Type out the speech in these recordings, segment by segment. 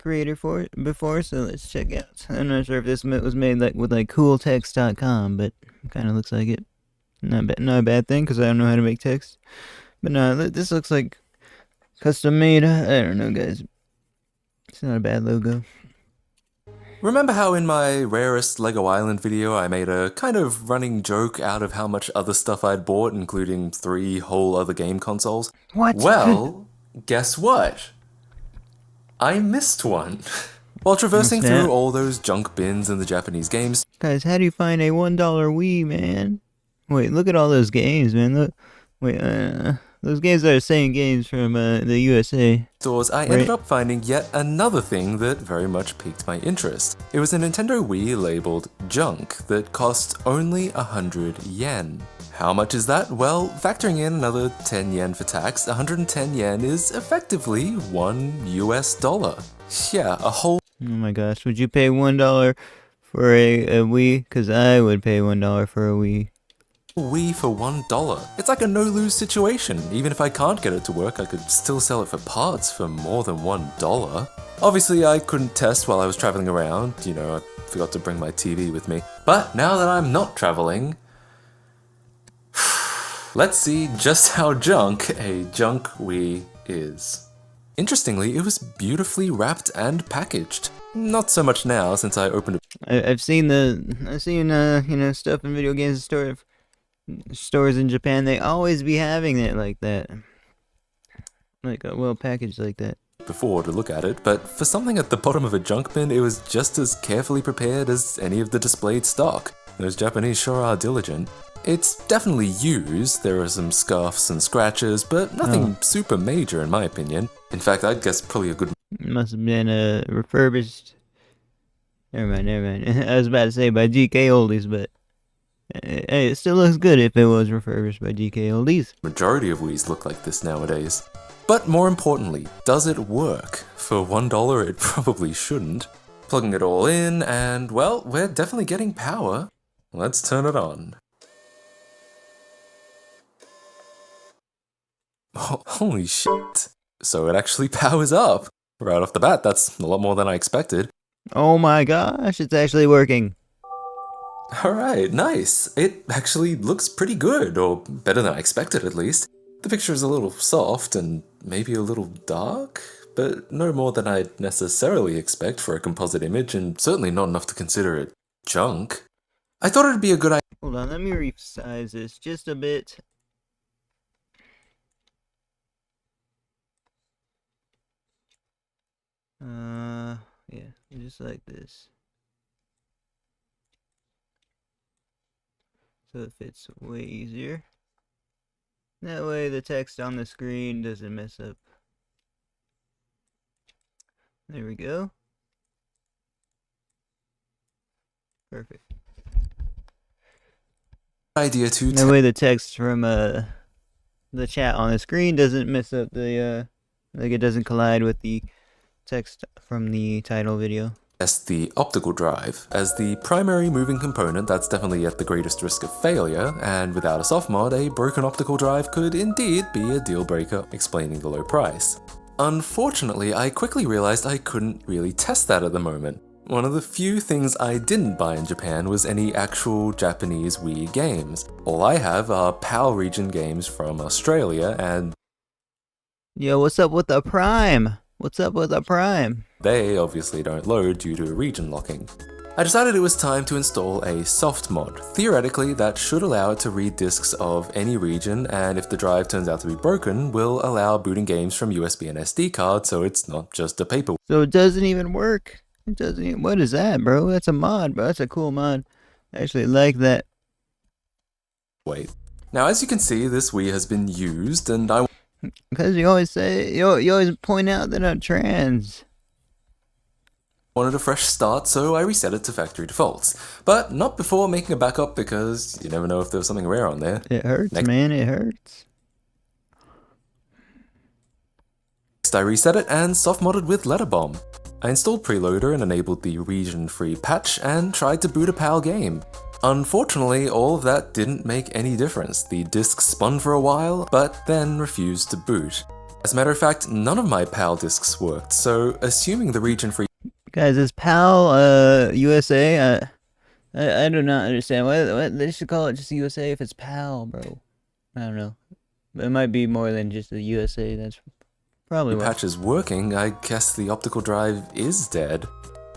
creator for it before, so let's check out. I'm not sure if this was made like with like cooltext.com, but it kind of looks like it. Not a bad thing because I don't know how to make text. But no, this looks like custom made. I don't know, guys. It's not a bad logo. Remember how in my rarest Lego Island video I made a kind of running joke out of how much other stuff I'd bought, including 3 whole other game consoles? What? Well, guess what? I missed one. While traversing through all those junk bins in the Japanese games, guys, how do you find a $1 Wii, man? Wait, look at all those games, man. Look, wait, those games are the same games from the USA. Stores, I ended up finding yet another thing that very much piqued my interest. It was a Nintendo Wii labeled junk that cost only 100 yen. How much is that? Well, factoring in another 10 yen for tax, 110 yen is effectively $1 US. Yeah, a whole... Oh my gosh, would you pay $1 for a Wii? Because I would pay $1 for a Wii. Wii for $1. It's like a no-lose situation. Even if I can't get it to work, I could still sell it for parts for more than $1. Obviously, I couldn't test while I was traveling around. You know, I forgot to bring my TV with me. But now that I'm not traveling, let's see just how junk a junk Wii is. Interestingly, it was beautifully wrapped and packaged. Not so much now since I opened it. I've seen you know, stuff in video games stores in Japan. They always be having it like that, like well packaged like that. Before to look at it, but for something at the bottom of a junk bin, it was just as carefully prepared as any of the displayed stock. Those Japanese sure are diligent. It's definitely used, there are some scuffs and scratches, but nothing super major in my opinion. In fact, I'd guess probably a good... Must have been refurbished. Never mind. I was about to say by GK Oldies, but hey, it still looks good if it was refurbished by GK Oldies. Majority of Wiis look like this nowadays. But more importantly, does it work? For $1 it probably shouldn't. Plugging it all in and, well, we're definitely getting power. Let's turn it on. Oh, holy shit. So it actually powers up. Right off the bat, that's a lot more than I expected. Oh my gosh, it's actually working. Alright, nice. It actually looks pretty good, or better than I expected at least. The picture is a little soft and maybe a little dark, but no more than I'd necessarily expect for a composite image, and certainly not enough to consider it junk. I thought it'd be a good idea. Hold on, let me resize this just a bit. Yeah, just like this. So it fits way easier. That way the text on the screen doesn't mess up. There we go. Perfect. Idea to that way the text from the chat on the screen doesn't mess up the like it doesn't collide with the text from the title video. Test the optical drive. As the primary moving component, that's definitely at the greatest risk of failure, and without a soft mod, a broken optical drive could indeed be a deal breaker, explaining the low price. Unfortunately, I quickly realized I couldn't really test that at the moment. One of the few things I didn't buy in Japan was any actual Japanese Wii games. All I have are PAL region games from Australia, and yo, what's up with the Prime? What's up with the Prime? They obviously don't load due to region locking. I decided it was time to install a soft mod. Theoretically, that should allow it to read discs of any region, and if the drive turns out to be broken, will allow booting games from USB and SD cards, so it's not just a paper. So it doesn't even work. It doesn't even, what is that, bro? That's a mod, bro. That's a cool mod. I actually like that. Wait. Now, as you can see, this Wii has been used, and I... Because you always say, you always point out that I'm trans. Wanted a fresh start, so I reset it to factory defaults. But not before making a backup, because you never know if there was something rare on there. It hurts, man, it hurts. Next I reset it and soft modded with Letterbomb. I installed Preloader and enabled the region-free patch and tried to boot a PAL game. Unfortunately, all of that didn't make any difference. The disk spun for a while, but then refused to boot. As a matter of fact, none of my PAL discs worked, so assuming the region-free Guys, is PAL USA? I do not understand. What they should call it just USA if it's PAL, bro. I don't know. It might be more than just the USA. That's probably why. patch is working, I guess the optical drive is dead.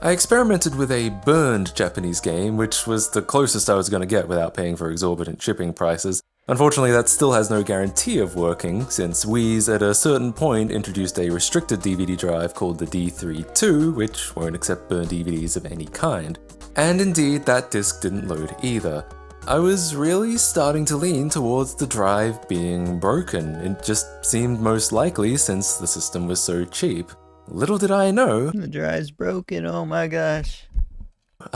I experimented with a burned Japanese game, which was the closest I was going to get without paying for exorbitant shipping prices. Unfortunately, that still has no guarantee of working, since Wii's at a certain point introduced a restricted DVD drive called the D32, which won't accept burned DVDs of any kind. And indeed, that disc didn't load either. I was really starting to lean towards the drive being broken. It just seemed most likely since the system was so cheap. Little did I know, The drive's broken. Oh my gosh.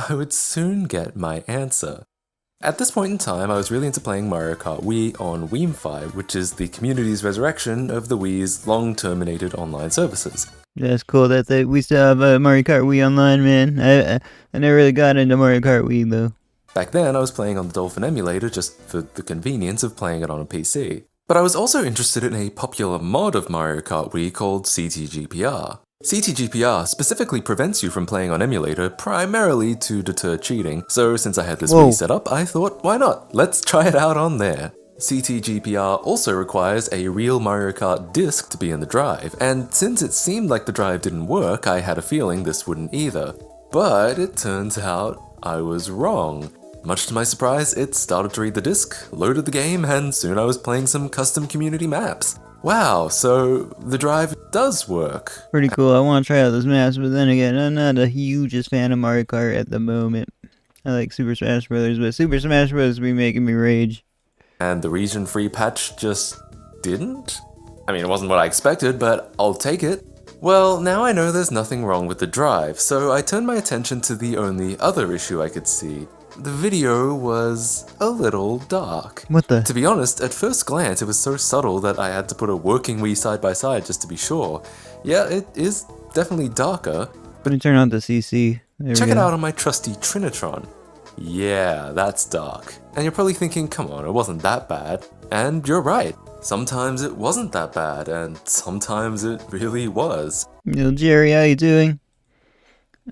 I would soon get my answer. At this point in time, I was really into playing Mario Kart Wii on WiiMfi, which is the community's resurrection of the Wii's long-terminated online services. That's cool that we still have Mario Kart Wii online, man. I never really got into Mario Kart Wii though. Back then, I was playing on the Dolphin emulator just for the convenience of playing it on a PC. But I was also interested in a popular mod of Mario Kart Wii called CTGPR. CTGPR specifically prevents you from playing on emulator primarily to deter cheating, so since I had this Wii set up, I thought, why not? Let's try it out on there. CTGPR also requires a real Mario Kart disc to be in the drive, and since it seemed like the drive didn't work, I had a feeling this wouldn't either. But it turns out I was wrong. Much to my surprise, it started to read the disc, loaded the game, and soon I was playing some custom community maps. Wow, so the drive does work. Pretty cool. I want to try out those maps, but then again, I'm not the hugest fan of Mario Kart at the moment. I like Super Smash Bros., but Super Smash Bros. Be making me rage. And the region-free patch just didn't? I mean, it wasn't what I expected, but I'll take it. Well, now I know there's nothing wrong with the drive, so I turned my attention to the only other issue I could see. The video was a little dark. What the? To be honest, at first glance it was so subtle that I had to put a working Wii side by side just to be sure. Yeah, it is definitely darker. Let me turn on the CC. Check it out on my trusty Trinitron. Yeah, that's dark. And you're probably thinking, come on, it wasn't that bad. And you're right. Sometimes it wasn't that bad, and sometimes it really was. Yo, Jerry, how you doing?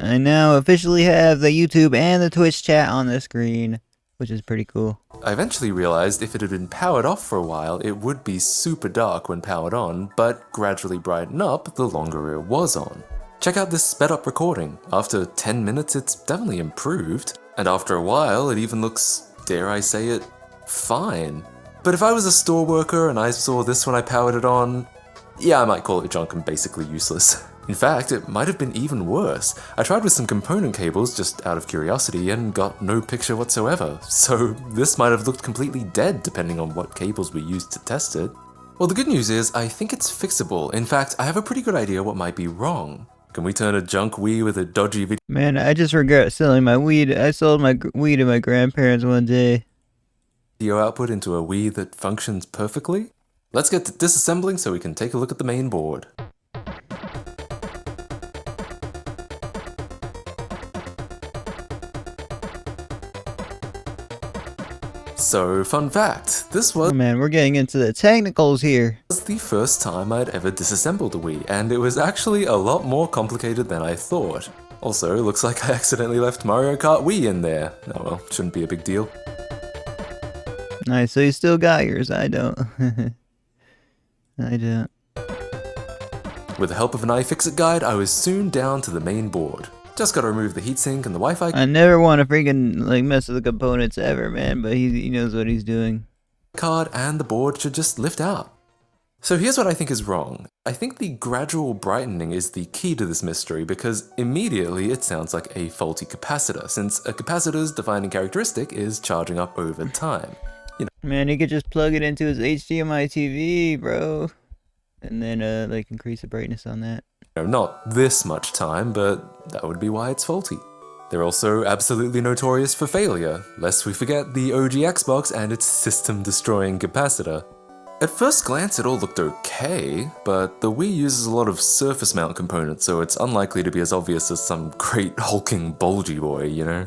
I now officially have the YouTube and the Twitch chat on the screen, which is pretty cool. I eventually realized if it had been powered off for a while, it would be super dark when powered on, but gradually brighten up the longer it was on. Check out this sped up recording. After 10 minutes, it's definitely improved. And after a while, it even looks, dare I say it, fine. But if I was a store worker and I saw this when I powered it on, yeah, I might call it junk and basically useless. In fact, it might have been even worse. I tried with some component cables just out of curiosity and got no picture whatsoever, so this might have looked completely dead depending on what cables we used to test it. Well, the good news is I think it's fixable. In fact, I have a pretty good idea what might be wrong. Can we turn a junk Wii with a dodgy video? Man, I just regret selling my weed. I sold my weed to my grandparents one day. Output into a Wii that functions perfectly? Let's get to disassembling so we can take a look at the main board. So, fun fact, this was Oh man, we're getting into the technicals here. the first time I'd ever disassembled a Wii, and it was actually a lot more complicated than I thought. Also, looks like I accidentally left Mario Kart Wii in there. Oh well, shouldn't be a big deal. Nice, so you still got yours. I don't. I don't. With the help of an iFixit guide, I was soon down to the main board. Just gotta remove the heatsink and the Wi-Fi I never want to freaking mess with the components ever, man. But he knows what he's doing. card, and the board should just lift out. So here's what I think is wrong. I think the gradual brightening is the key to this mystery because immediately it sounds like a faulty capacitor, since a capacitor's defining characteristic is charging up over time. Man, he could just plug it into his HDMI TV, bro, and then increase the brightness on that. Not this much time, but that would be why it's faulty. They're also absolutely notorious for failure, lest we forget the OG Xbox and its system-destroying capacitor. At first glance it all looked okay, but the Wii uses a lot of surface mount components, so it's unlikely to be as obvious as some great hulking bulgy boy, you know?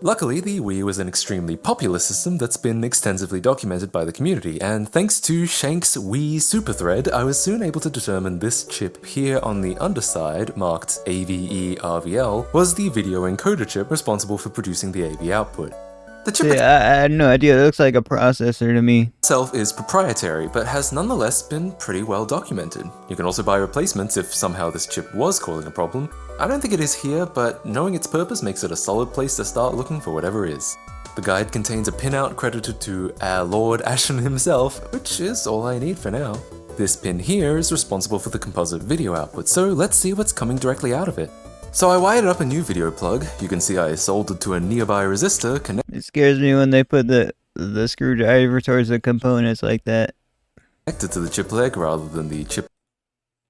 Luckily, the Wii was an extremely popular system that's been extensively documented by the community, and thanks to Shank's Wii superthread, I was soon able to determine this chip here on the underside, marked AVE-RVL, was the video encoder chip responsible for producing the AV output. The chip I had no idea. It looks like a processor to me. itself is proprietary, but has nonetheless been pretty well documented. You can also buy replacements if somehow this chip was causing a problem. I don't think it is here, but knowing its purpose makes it a solid place to start looking for whatever is. The guide contains a pinout credited to our Lord Ashen himself, which is all I need for now. This pin here is responsible for the composite video output, so let's see what's coming directly out of it. So I wired up a new video plug. You can see I soldered to a nearby resistor It scares me when they put the screwdriver towards the components like that. connected to the chip leg rather than the chip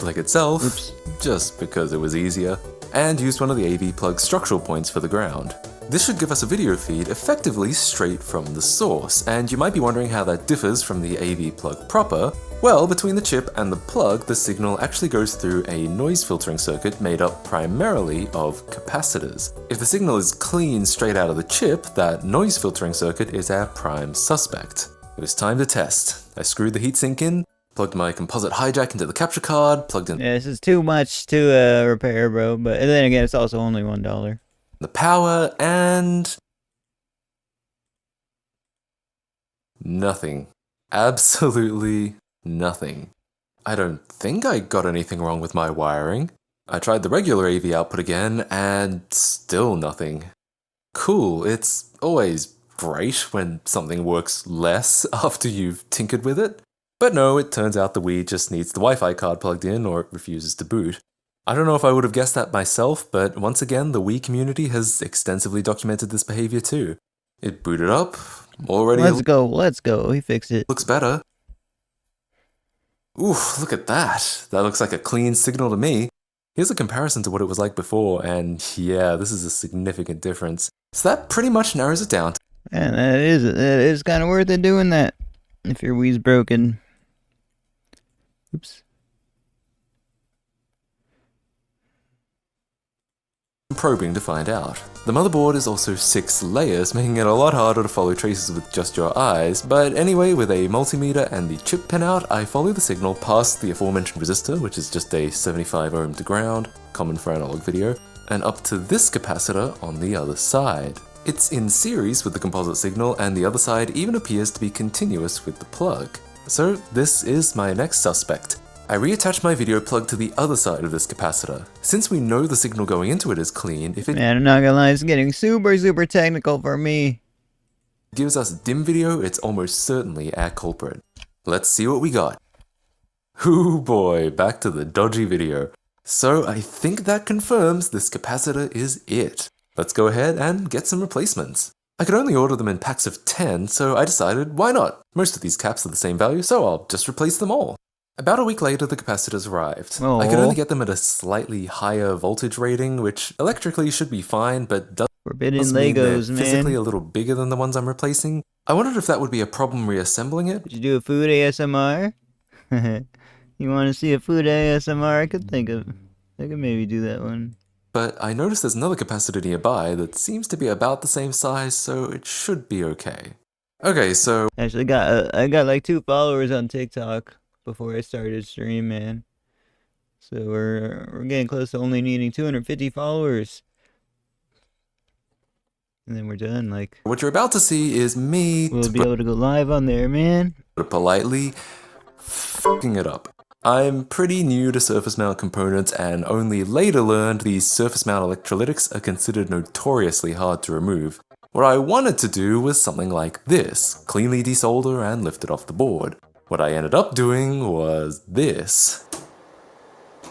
leg itself, Oops. just because it was easier, and used one of the AV plug structural points for the ground. This should give us a video feed effectively straight from the source, and you might be wondering how that differs from the AV plug proper. Well, between the chip and the plug, the signal actually goes through a noise filtering circuit made up primarily of capacitors. If the signal is clean straight out of the chip, that noise filtering circuit is our prime suspect. It was time to test. I screwed the heatsink in, plugged my composite hijack into the capture card, plugged in Yeah, this is too much to repair, bro. But then again, it's also only $1. the power, and nothing. Absolutely nothing. I don't think I got anything wrong with my wiring. I tried the regular AV output again, and still nothing. Cool, it's always great when something works less after you've tinkered with it. But no, it turns out the Wii just needs the Wi-Fi card plugged in or it refuses to boot. I don't know if I would have guessed that myself, but once again, the Wii community has extensively documented this behavior too. It booted up, already Let's go. He fixed it. looks better. Oof, look at that. That looks like a clean signal to me. Here's a comparison to what it was like before, and yeah, this is a significant difference. So that pretty much narrows it down. And that is kind of worth it doing that. If your Wii's broken. Oops. Probing to find out. The motherboard is also 6 layers, making it a lot harder to follow traces with just your eyes, but anyway, with a multimeter and the chip pinout, I follow the signal past the aforementioned resistor, which is just a 75 ohm to ground, common for analog video, and up to this capacitor on the other side. It's in series with the composite signal, and the other side even appears to be continuous with the plug. So this is my next suspect. I reattach my video plug to the other side of this capacitor. Since we know the signal going into it is clean, if it Man, I'm not gonna lie, it's getting super technical for me. gives us dim video, it's almost certainly our culprit. Let's see what we got. Ooh boy, back to the dodgy video. So I think that confirms this capacitor is it. Let's go ahead and get some replacements. I could only order them in packs of 10, so I decided why not? Most of these caps are the same value, so I'll just replace them all. About a week later, the capacitors arrived. I could only get them at a slightly higher voltage rating, which electrically should be fine, but does Forbidden mean they're Legos, physically man. a little bigger than the ones I'm replacing. I wondered if that would be a problem reassembling it. Did you do a food ASMR? You want to see a food ASMR? I could maybe do that one. But I noticed there's another capacitor nearby that seems to be about the same size, so it should be okay. Okay, so Actually, I got like 2 followers on TikTok before I started stream, man. So we're getting close to only needing 250 followers, and then we're done. Like, what you're about to see is me we'll be able to go live on there, man. politely fucking it up. I'm pretty new to surface mount components and only later learned these surface mount electrolytics are considered notoriously hard to remove. What I wanted to do was something like this, cleanly desolder and lift it off the board. What I ended up doing was this.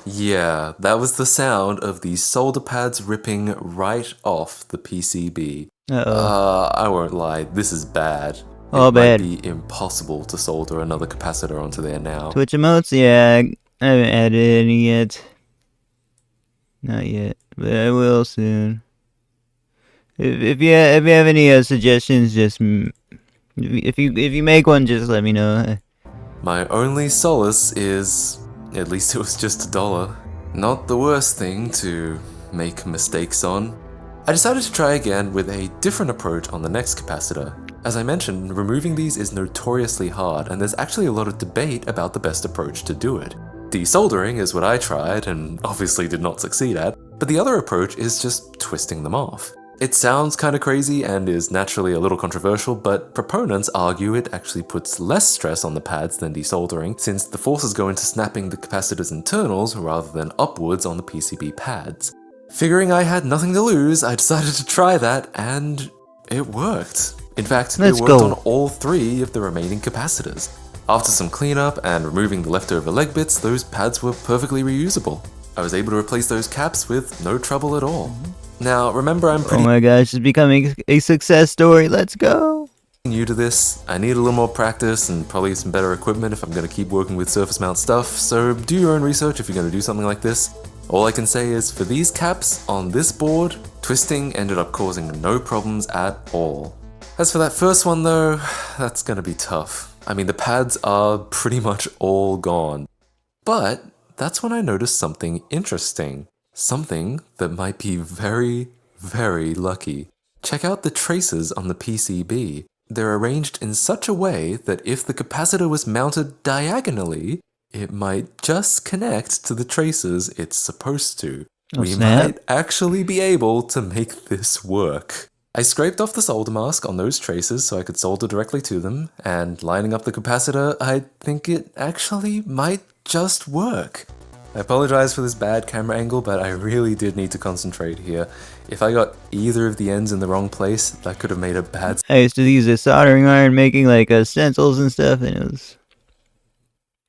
Yeah, that was the sound of the solder pads ripping right off the PCB. I won't lie, this is bad. Oh, bad. It might be impossible to solder another capacitor onto there now. Twitch emotes, yeah, I haven't added any yet. Not yet, but I will soon. If you have any suggestions, just if you make one, just let me know. My only solace is, at least it was just $1. Not the worst thing to make mistakes on. I decided to try again with a different approach on the next capacitor. As I mentioned, removing these is notoriously hard, and there's actually a lot of debate about the best approach to do it. Desoldering is what I tried, and obviously did not succeed at, but the other approach is just twisting them off. It sounds kinda crazy and is naturally a little controversial, but proponents argue it actually puts less stress on the pads than desoldering, since the forces go into snapping the capacitor's internals rather than upwards on the PCB pads. Figuring I had nothing to lose, I decided to try that, and it worked. In fact, it worked on all 3 of the remaining capacitors. After some cleanup and removing the leftover leg bits, those pads were perfectly reusable. I was able to replace those caps with no trouble at all. Now, remember I'm pretty Oh my gosh, it's becoming a success story. Let's go! new to this. I need a little more practice and probably some better equipment if I'm going to keep working with surface mount stuff, so do your own research if you're going to do something like this. All I can say is for these caps on this board, twisting ended up causing no problems at all. As for that first one though, that's going to be tough. I mean, the pads are pretty much all gone. But that's when I noticed something interesting. Something that might be very, very lucky. Check out the traces on the PCB. They're arranged in such a way that if the capacitor was mounted diagonally, it might just connect to the traces it's supposed to. We might actually be able to make this work. I scraped off the solder mask on those traces so I could solder directly to them, and lining up the capacitor, I think it actually might just work. I apologize for this bad camera angle, but I really did need to concentrate here. If I got either of the ends in the wrong place, that could have made a bad... I used to use a soldering iron making like stencils and stuff, and it was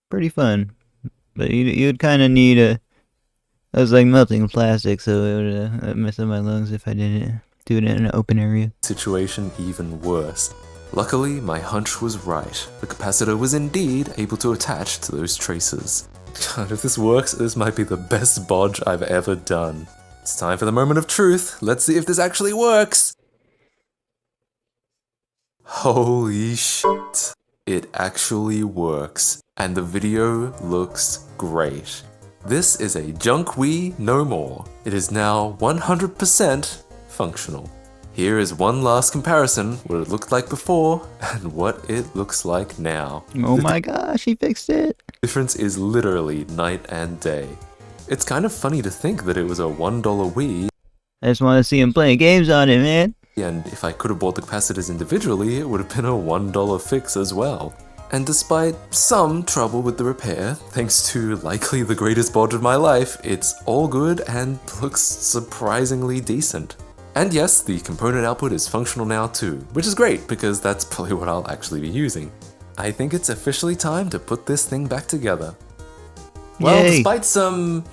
pretty fun. But you'd kind of need I was like melting plastic, so it would mess up my lungs if I didn't do it in an open area. Situation even worse. Luckily, my hunch was right. The capacitor was indeed able to attach to those traces. God, if this works, this might be the best bodge I've ever done. It's time for the moment of truth. Let's see if this actually works. Holy shit. It actually works. And the video looks great. This is a junk Wii no more. It is now 100% functional. Here is one last comparison, what it looked like before and what it looks like now. Oh my gosh, he fixed it! The difference is literally night and day. It's kind of funny to think that it was a $1 Wii. I just want to see him playing games on it, man. And if I could have bought the capacitors individually, it would have been a $1 fix as well. And despite some trouble with the repair, thanks to likely the greatest bodge of my life, it's all good and looks surprisingly decent. And yes, the component output is functional now too, which is great because that's probably what I'll actually be using. I think it's officially time to put this thing back together. Well, despite some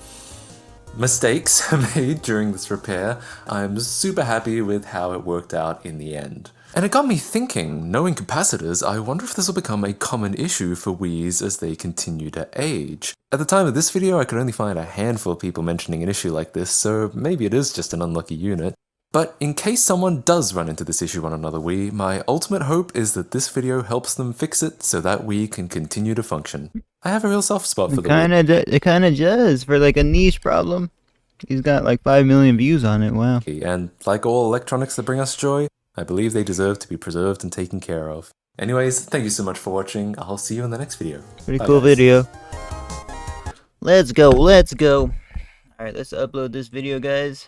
mistakes made during this repair, I'm super happy with how it worked out in the end. And it got me thinking, knowing capacitors, I wonder if this will become a common issue for Wiis as they continue to age. At the time of this video, I could only find a handful of people mentioning an issue like this, so maybe it is just an unlucky unit. But in case someone does run into this issue on another Wii, my ultimate hope is that this video helps them fix it so that Wii can continue to function. I have a real soft spot for the Wii. It kinda does, for like a niche problem. He's got like 5 million views on it, wow. And like all electronics that bring us joy, I believe they deserve to be preserved and taken care of. Anyways, thank you so much for watching. I'll see you in the next video. Pretty cool video. Let's go, let's go. Alright, let's upload this video, guys.